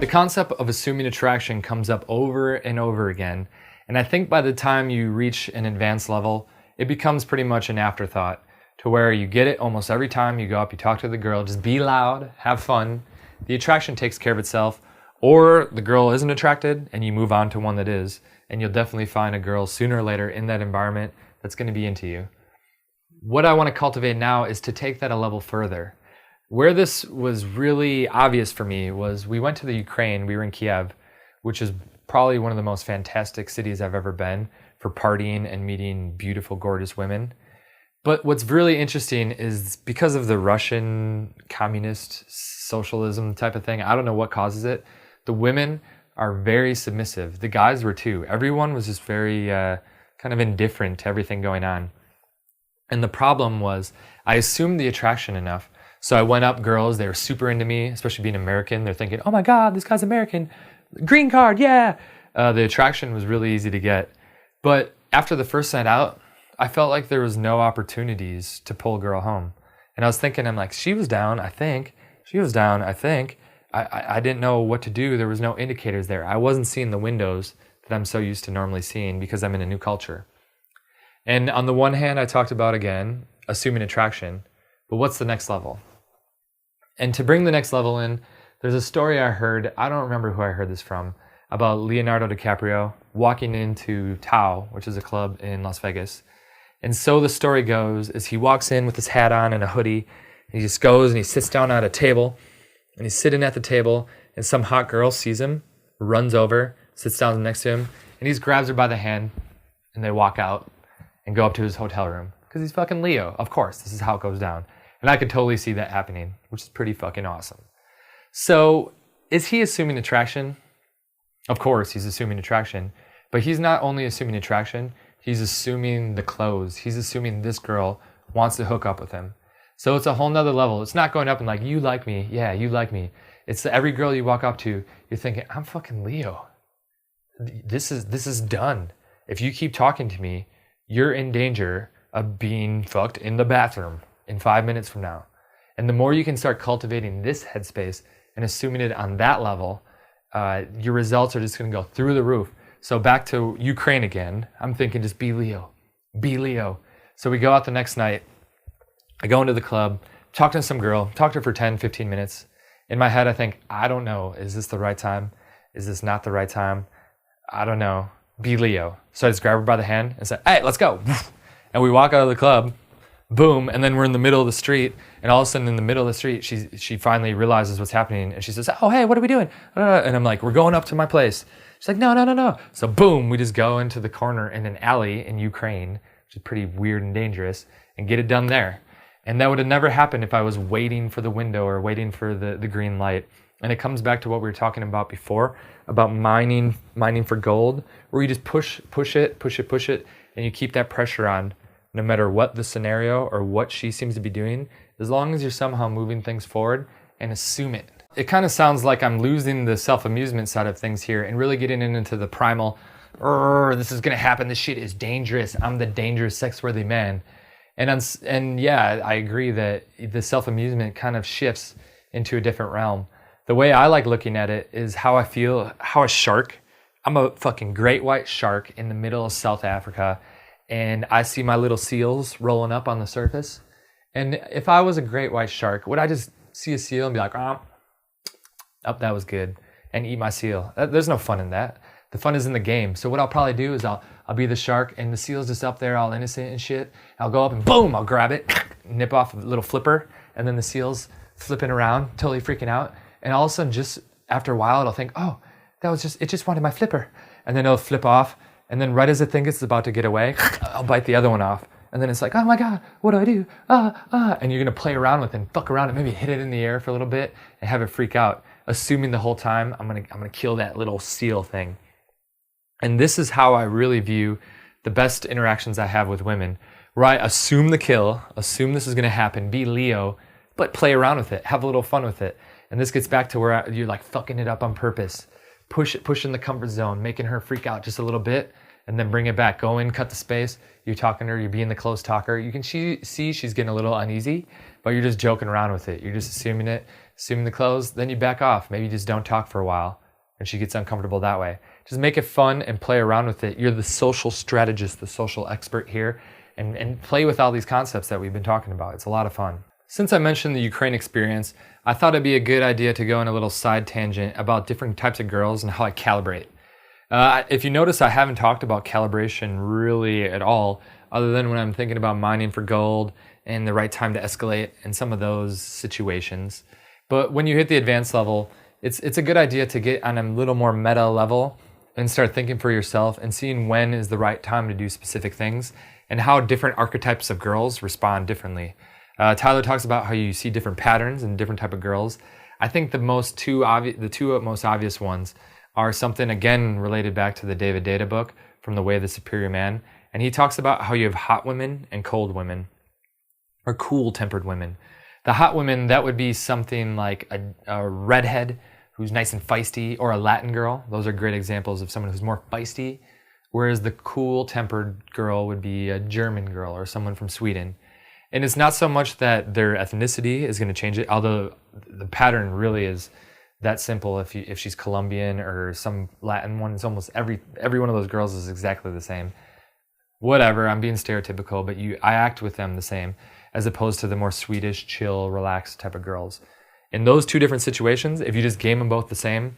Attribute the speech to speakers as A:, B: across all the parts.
A: The concept of assuming attraction comes up over and over again, and I think by the time you reach an advanced level, it becomes pretty much an afterthought, to where you get it almost every time you go up, you talk to the girl, just be loud, have fun, the attraction takes care of itself, or the girl isn't attracted and you move on to one that is, and you'll definitely find a girl sooner or later in that environment that's going to be into you. What I want to cultivate now is to take that a level further. Where this was really obvious for me was we went to the Ukraine, we were in Kiev, which is probably one of the most fantastic cities I've ever been for partying and meeting beautiful, gorgeous women. But what's really interesting is because of the Russian communist socialism type of thing, I don't know what causes it, the women are very submissive. The guys were too. Everyone was just very kind of indifferent to everything going on. And the problem was I assumed the attraction enough. So I went up, girls, they were super into me, especially being American. They're thinking, oh my God, this guy's American. Green card, yeah. The attraction was really easy to get. But after the first night out, I felt like there was no opportunities to pull a girl home. And I was thinking, I'm like, she was down, I think. She was down, I think. I didn't know what to do. There was no indicators there. I wasn't seeing the windows that I'm so used to normally seeing because I'm in a new culture. And on the one hand, I talked about, again, assuming attraction. But what's the next level? And to bring the next level in, there's a story I heard, I don't remember who I heard this from, about Leonardo DiCaprio walking into Tao, which is a club in Las Vegas. And so the story goes, is he walks in with his hat on and a hoodie, and he just goes and he sits down at a table, and he's sitting at the table, and some hot girl sees him, runs over, sits down next to him, and he just grabs her by the hand, and they walk out and go up to his hotel room. Because he's fucking Leo. Of course, this is how it goes down. And I could totally see that happening, which is pretty fucking awesome. So, is he assuming attraction? Of course, he's assuming attraction. But he's not only assuming attraction, he's assuming the clothes. He's assuming this girl wants to hook up with him. So it's a whole nother level. It's not going up and like, you like me. Yeah, you like me. It's every girl you walk up to, you're thinking, I'm fucking Leo. This is done. If you keep talking to me, you're in danger of being fucked in the bathroom in 5 minutes from now. And the more you can start cultivating this headspace and assuming it on that level, your results are just going to go through the roof. So back to Ukraine again, I'm thinking just be Leo. Be Leo. So we go out the next night. I go into the club, talk to some girl, talk to her for 10, 15 minutes. In my head, I think, I don't know. Is this the right time? Is this not the right time? I don't know. Be Leo. So I just grab her by the hand and say, hey, let's go. And we walk out of the club. Boom, and then we're in the middle of the street, and all of a sudden in the middle of the street, she finally realizes what's happening, and she says, oh, hey, what are we doing? And I'm like, we're going up to my place. She's like, no. So boom, we just go into the corner in an alley in Ukraine, which is pretty weird and dangerous, and get it done there. And that would have never happened if I was waiting for the window or waiting for the green light. And it comes back to what we were talking about before, about mining for gold, where you just push it, and you keep that pressure on, no matter what the scenario or what she seems to be doing, as long as you're somehow moving things forward and assume it. It kind of sounds like I'm losing the self-amusement side of things here and really getting into the primal, this is going to happen, this shit is dangerous, I'm the dangerous sex-worthy man. And yeah, I agree that the self-amusement kind of shifts into a different realm. The way I like looking at it is how I feel, how a shark, I'm a fucking great white shark in the middle of South Africa, and I see my little seals rolling up on the surface. And if I was a great white shark, would I just see a seal and be like, oh, that was good, and eat my seal? There's no fun in that. The fun is in the game. So what I'll probably do is I'll be the shark, and the seal's just up there all innocent and shit. I'll go up and boom, I'll grab it, nip off a little flipper, and then the seal's flipping around, totally freaking out. And all of a sudden, just after a while, it'll think, oh, it just wanted my flipper. And then it'll flip off. And then right as it thinks it's about to get away, I'll bite the other one off. And then it's like, oh my God, what do I do? And you're going to play around with it and fuck around and maybe hit it in the air for a little bit and have it freak out, assuming the whole time I'm going to kill that little seal thing. And this is how I really view the best interactions I have with women, where I assume the kill, assume this is going to happen, be Leo, but play around with it, have a little fun with it. And this gets back to where you're like fucking it up on purpose, pushing the comfort zone, making her freak out just a little bit, and then bring it back. Go in, cut the space. You're talking to her, you're being the close talker. You can see she's getting a little uneasy, but you're just joking around with it. You're just assuming the close. Then you back off. Maybe you just don't talk for a while, and she gets uncomfortable that way. Just make it fun and play around with it. You're the social strategist, the social expert here, and play with all these concepts that we've been talking about. It's a lot of fun. Since I mentioned the Ukraine experience, I thought it'd be a good idea to go on a little side tangent about different types of girls and how I calibrate. If you notice, I haven't talked about calibration really at all, other than when I'm thinking about mining for gold and the right time to escalate and some of those situations. But when you hit the advanced level, it's a good idea to get on a little more meta level and start thinking for yourself and seeing when is the right time to do specific things and how different archetypes of girls respond differently. Tyler talks about how you see different patterns in different type of girls. I think the two most obvious ones are something, again, related back to the David Deida book, From the Way of the Superior Man. And he talks about how you have hot women and cold women, or cool-tempered women. The hot women, that would be something like a redhead who's nice and feisty, or a Latin girl. Those are great examples of someone who's more feisty. Whereas the cool-tempered girl would be a German girl or someone from Sweden. And it's not so much that their ethnicity is going to change it, although the pattern really is that simple. If she's Colombian or some Latin one, it's almost every one of those girls is exactly the same. Whatever, I'm being stereotypical, but I act with them the same, as opposed to the more Swedish, chill, relaxed type of girls. In those two different situations, if you just game them both the same,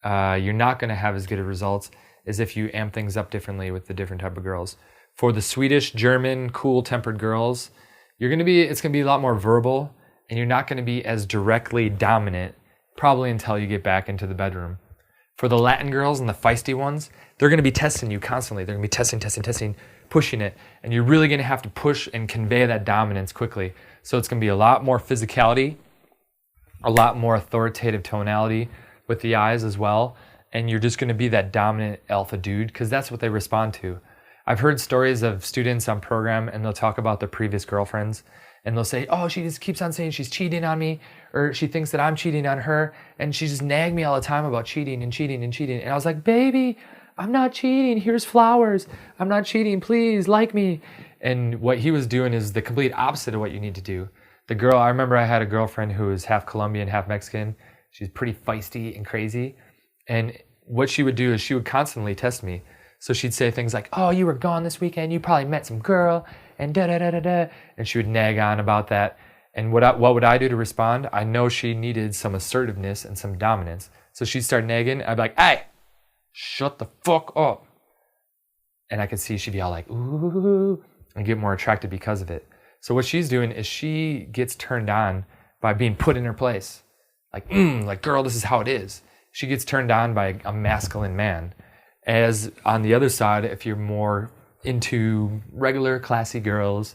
A: you're not going to have as good of results as if you amp things up differently with the different type of girls. For the Swedish, German, cool-tempered girls, it's going to be a lot more verbal, and you're not going to be as directly dominant, probably until you get back into the bedroom. For the Latin girls and the feisty ones, they're going to be testing you constantly. They're going to be testing, pushing it, and you're really going to have to push and convey that dominance quickly. So it's going to be a lot more physicality, a lot more authoritative tonality with the eyes as well, and you're just going to be that dominant alpha dude, because that's what they respond to. I've heard stories of students on program, and they'll talk about their previous girlfriends, and they'll say, oh, she just keeps on saying she's cheating on me, or she thinks that I'm cheating on her, and she just nagged me all the time about cheating. And I was like, baby, I'm not cheating. Here's flowers. I'm not cheating. Please, like me. And what he was doing is the complete opposite of what you need to do. The girl, I remember I had a girlfriend who was half Colombian, half Mexican. She's pretty feisty and crazy. And what she would do is she would constantly test me. So she'd say things like, oh, you were gone this weekend. You probably met some girl and da-da-da-da-da. And she would nag on about that. And what would I do to respond? I know she needed some assertiveness and some dominance. So she'd start nagging. I'd be like, hey, shut the fuck up. And I could see she'd be all like, ooh, and get more attracted because of it. So what she's doing is she gets turned on by being put in her place. Like, girl, this is how it is. She gets turned on by a masculine man. As on the other side, if you're more into regular classy girls,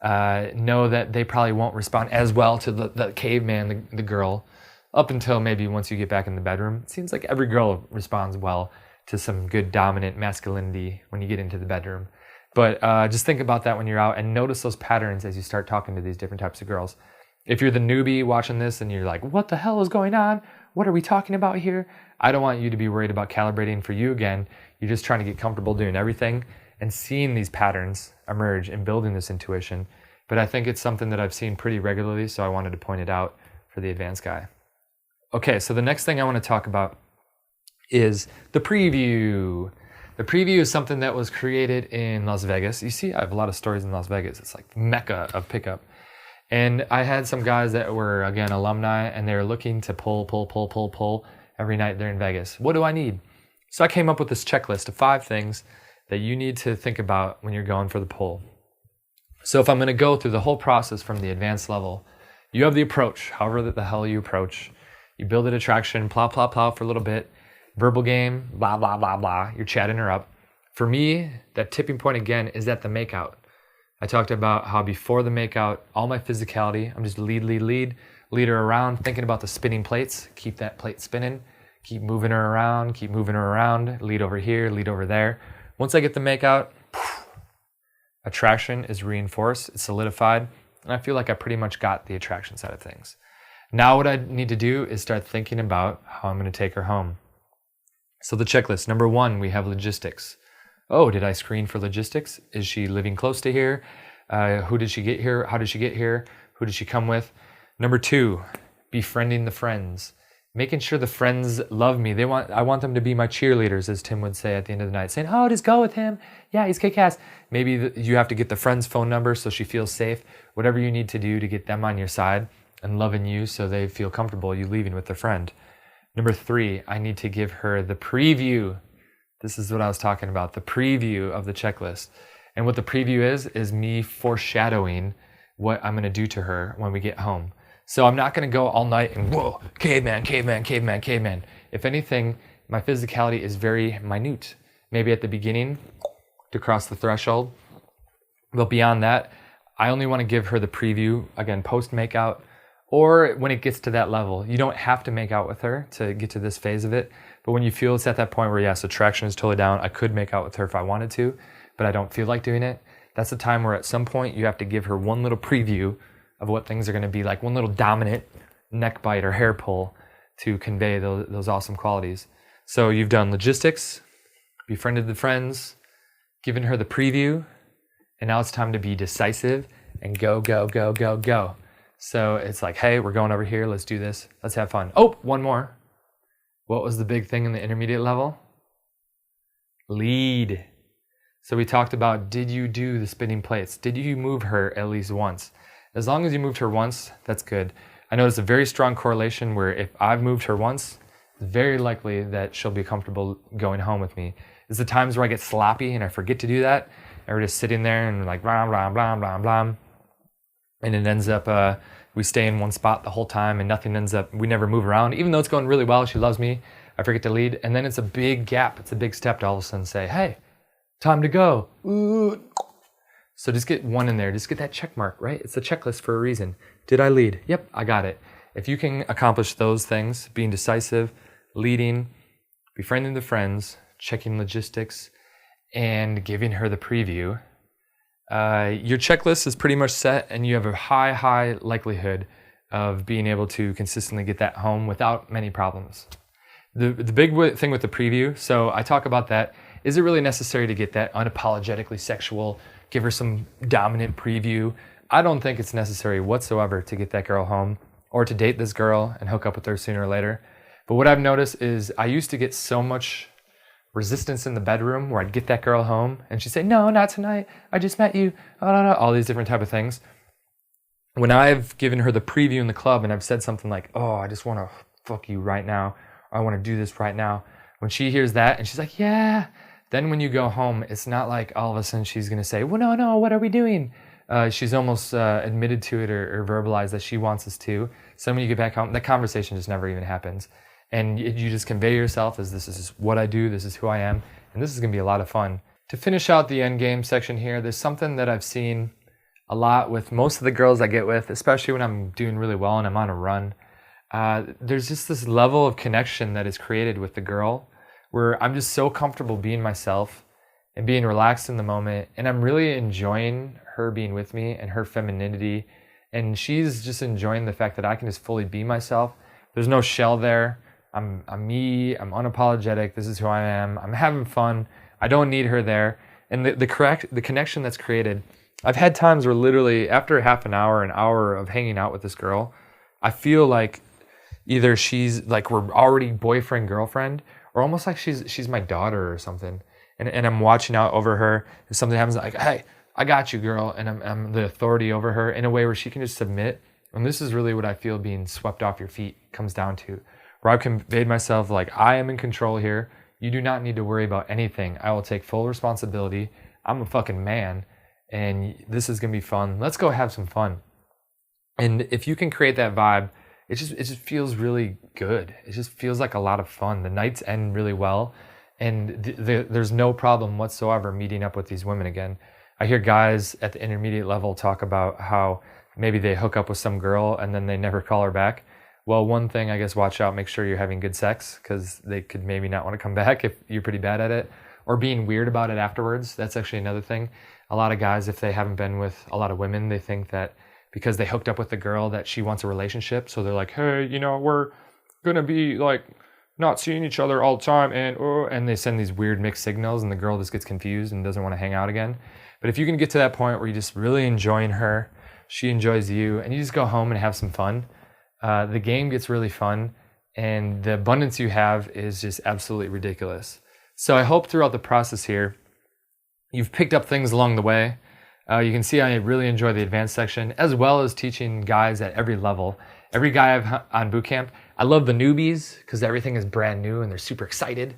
A: know that they probably won't respond as well to the caveman, the girl, up until maybe once you get back in the bedroom. It seems like every girl responds well to some good dominant masculinity when you get into the bedroom. But just think about that when you're out and notice those patterns as you start talking to these different types of girls. If you're the newbie watching this and you're like, what the hell is going on? What are we talking about here? I don't want you to be worried about calibrating for you again. You're just trying to get comfortable doing everything and seeing these patterns emerge and building this intuition. But I think it's something that I've seen pretty regularly, so I wanted to point it out for the advanced guy. Okay, so the next thing I want to talk about is the preview. The preview is something that was created in Las Vegas. You see, I have a lot of stories in Las Vegas. It's like the mecca of pickup. And I had some guys that were, again, alumni, and they were looking to pull every night they're in Vegas. What do I need? So I came up with this checklist of 5 things that you need to think about when you're going for the pull. So if I'm going to go through the whole process from the advanced level, you have the approach, however the hell you approach. You build an attraction, plow for a little bit, verbal game, blah, blah, blah, blah. You're chatting her up. For me, that tipping point, again, is at the makeout. I talked about how before the makeout, all my physicality, I'm just lead her around, thinking about the spinning plates. Keep that plate spinning. Keep moving her around, lead over here, lead over there. Once I get the makeout, attraction is reinforced, it's solidified, and I feel like I pretty much got the attraction side of things. Now what I need to do is start thinking about how I'm going to take her home. So the checklist, number 1, we have logistics. Oh, did I screen for logistics? Is she living close to here? Who did she get here? How did she get here? Who did she come with? Number 2, befriending the friends. Making sure the friends love me. I want them to be my cheerleaders, as Tim would say at the end of the night, saying, oh, just go with him. Yeah, he's kick-ass. Maybe you have to get the friend's phone number so she feels safe. Whatever you need to do to get them on your side and loving you so they feel comfortable you leaving with their friend. Number 3, I need to give her the preview. This is what I was talking about, the preview of the checklist. And what the preview is me foreshadowing what I'm going to do to her when we get home. So I'm not going to go all night and, whoa, caveman, caveman, caveman, caveman. If anything, my physicality is very minute. Maybe at the beginning to cross the threshold. But beyond that, I only want to give her the preview, again, post-makeout, or when it gets to that level. You don't have to make out with her to get to this phase of it. But when you feel it's at that point where, yes, attraction is totally down, I could make out with her if I wanted to, but I don't feel like doing it. That's the time where at some point you have to give her one little preview of what things are going to be like, one little dominant neck bite or hair pull to convey those awesome qualities. So you've done logistics, befriended the friends, given her the preview, and now it's time to be decisive and go, go, go, go, go. So it's like, hey, we're going over here. Let's do this. Let's have fun. Oh, one more. What was the big thing in the intermediate level? Lead. So we talked about, did you do the spinning plates? Did you move her at least once? As long as you moved her once, that's good. I noticed a very strong correlation where if I've moved her once, it's very likely that she'll be comfortable going home with me. It's the times where I get sloppy and I forget to do that, and we're just sitting there and like blah, blah, blah, blah, blah. And it ends up, we stay in one spot the whole time and nothing ends up, we never move around. Even though it's going really well, she loves me, I forget to lead. And then it's a big gap. It's a big step to all of a sudden say, hey, time to go. Ooh. So just get one in there. Just get that check mark, right? It's a checklist for a reason. Did I lead? Yep, I got it. If you can accomplish those things, being decisive, leading, befriending the friends, checking logistics, and giving her the preview, your checklist is pretty much set, and you have a high likelihood of being able to consistently get that home without many problems. The big thing with the preview, so I talk about that, is it really necessary to get that unapologetically sexual, give her some dominant preview? I don't think it's necessary whatsoever to get that girl home or to date this girl and hook up with her sooner or later. But what I've noticed is I used to get so much resistance in the bedroom where I'd get that girl home and she'd say, no, not tonight. I just met you. Oh, no, all these different type of things. When I've given her the preview in the club and I've said something like, oh, I just want to fuck you right now. Or I want to do this right now. When she hears that and she's like, yeah. Then when you go home, it's not like all of a sudden she's going to say, well, no, what are we doing? She's almost admitted to it or verbalized that she wants us to. So when you get back home, that conversation just never even happens. And you just convey yourself as this is what I do, this is who I am, and this is going to be a lot of fun. To finish out the end game section here, there's something that I've seen a lot with most of the girls I get with, especially when I'm doing really well and I'm on a run. There's just this level of connection that is created with the girl where I'm just so comfortable being myself and being relaxed in the moment, and I'm really enjoying her being with me and her femininity, and she's just enjoying the fact that I can just fully be myself. There's no shell there. I'm me, I'm unapologetic, this is who I am, I'm having fun, I don't need her there. And the connection that's created, I've had times where literally after half an hour of hanging out with this girl, I feel like either she's like we're already boyfriend, girlfriend, or almost like she's my daughter or something. And I'm watching out over her. If something happens, like, hey, I got you, girl. And I'm the authority over her in a way where she can just submit. And this is really what I feel being swept off your feet comes down to. Where I've conveyed myself like, I am in control here. You do not need to worry about anything. I will take full responsibility. I'm a fucking man. And this is going to be fun. Let's go have some fun. And if you can create that vibe, it just feels really good. It just feels like a lot of fun. The nights end really well. And there's no problem whatsoever meeting up with these women again. I hear guys at the intermediate level talk about how maybe they hook up with some girl and then they never call her back. Well, one thing, I guess, watch out, make sure you're having good sex, because they could maybe not want to come back if you're pretty bad at it, or being weird about it afterwards. That's actually another thing. A lot of guys, if they haven't been with a lot of women, they think that because they hooked up with the girl that she wants a relationship. So they're like, hey, we're gonna be like not seeing each other all the time, and they send these weird mixed signals, and the girl just gets confused and doesn't want to hang out again. But if you can get to that point where you're just really enjoying her, she enjoys you, and you just go home and have some fun, the game gets really fun, and the abundance you have is just absolutely ridiculous. So I hope throughout the process here, you've picked up things along the way. You can see I really enjoy the advanced section, as well as teaching guys at every level. Every guy I've on bootcamp, I love the newbies because everything is brand new and they're super excited.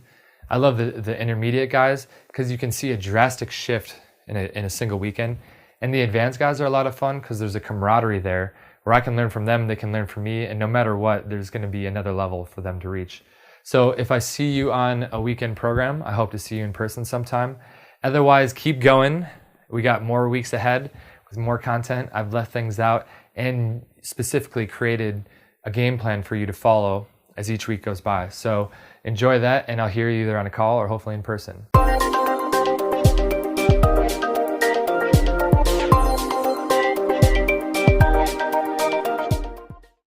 A: I love the intermediate guys because you can see a drastic shift in a single weekend. And the advanced guys are a lot of fun because there's a camaraderie there where I can learn from them, they can learn from me, and no matter what, there's going to be another level for them to reach. So if I see you on a weekend program, I hope to see you in person sometime. Otherwise, keep going. We got more weeks ahead with more content. I've left things out and specifically created a game plan for you to follow as each week goes by. So enjoy that, and I'll hear you either on a call or hopefully in person.